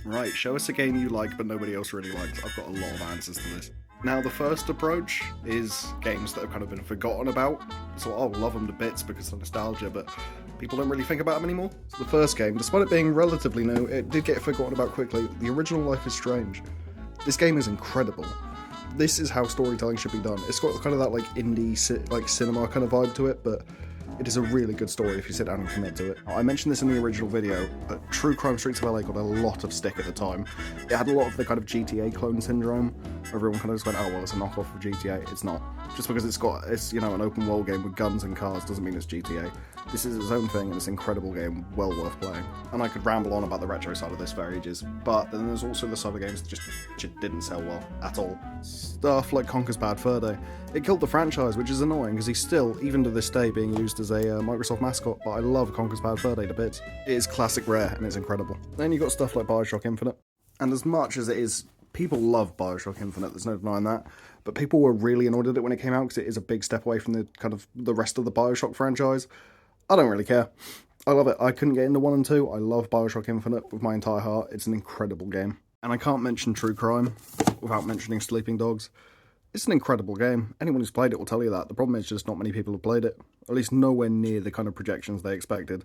Right, show us a game you like but nobody else really likes. I've got a lot of answers to this. Now, the first approach is games that have kind of been forgotten about. So I'll love them to bits because of nostalgia, but people don't really think about them anymore. So the first game, despite it being relatively new, it did get forgotten about quickly. The original Life is Strange. This game is incredible. This is how storytelling should be done. It's got kind of that like indie, like cinema kind of vibe to it, but it is a really good story if you sit down and commit to it. I mentioned this in the original video, but True Crime Streets of LA got a lot of stick at the time. It had a lot of the kind of GTA clone syndrome, where everyone kind of just went, oh well, it's a knockoff of GTA. It's not. Just because it's you know, an open world game with guns and cars doesn't mean it's GTA. This is its own thing, and it's an incredible game, well worth playing. And I could ramble on about the retro side of this for ages, but then there's also the side of games that just didn't sell well at all. Stuff like Conker's Bad Fur Day. It killed the franchise, which is annoying, because he's still, even to this day, being used as a Microsoft mascot, but I love Conker's Bad Fur Day to bits. It is classic rare, and it's incredible. Then you've got stuff like Bioshock Infinite, and as much as it is, people love Bioshock Infinite, there's no denying that, but people were really annoyed at it when it came out, because it is a big step away from the kind of the rest of the Bioshock franchise. I don't really care. I love it. I couldn't get into 1 and 2. I love Bioshock Infinite with my entire heart. It's an incredible game. And I can't mention True Crime without mentioning Sleeping Dogs. It's an incredible game. Anyone who's played it will tell you that. The problem is just not many people have played it. At least nowhere near the kind of projections they expected.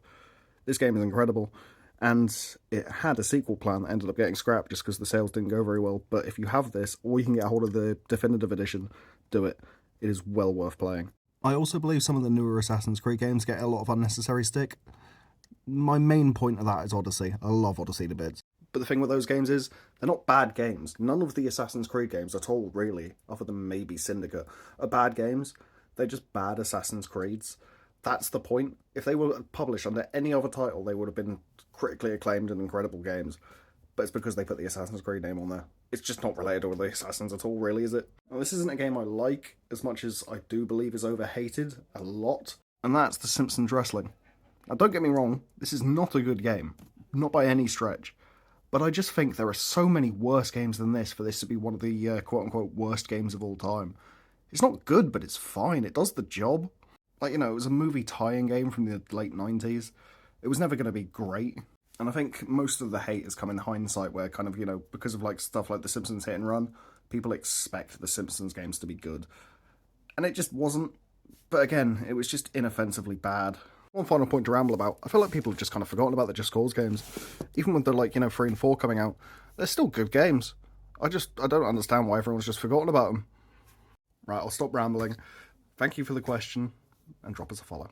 This game is incredible. And it had a sequel plan that ended up getting scrapped just because the sales didn't go very well. But if you have this, or you can get a hold of the definitive edition, do it. It is well worth playing. I also believe some of the newer Assassin's Creed games get a lot of unnecessary stick. My main point of that is Odyssey. I love Odyssey to bits. But the thing with those games is, they're not bad games. None of the Assassin's Creed games at all, really, other than maybe Syndicate, are bad games. They're just bad Assassin's Creeds. That's the point. If they were published under any other title, they would have been critically acclaimed and incredible games. But it's because they put the Assassin's Creed name on there. It's just not related to the Assassins at all, really, is it? Now, this isn't a game I like as much as I do believe is overhated a lot, and that's The Simpsons Wrestling. Now, don't get me wrong, this is not a good game. Not by any stretch. But I just think there are so many worse games than this for this to be one of the quote-unquote worst games of all time. It's not good, but it's fine. It does the job. Like, you know, it was a movie tie-in game from the late 90s. It was never going to be great. And I think most of the hate has come in hindsight where kind of, you know, because of like stuff like The Simpsons Hit and Run, people expect The Simpsons games to be good. And it just wasn't. But again, it was just inoffensively bad. One final point to ramble about. I feel like people have just kind of forgotten about the Just Cause games. Even with the, like, you know, 3 and 4 coming out, they're still good games. I don't understand why everyone's just forgotten about them. Right, I'll stop rambling. Thank you for the question, and drop us a follow.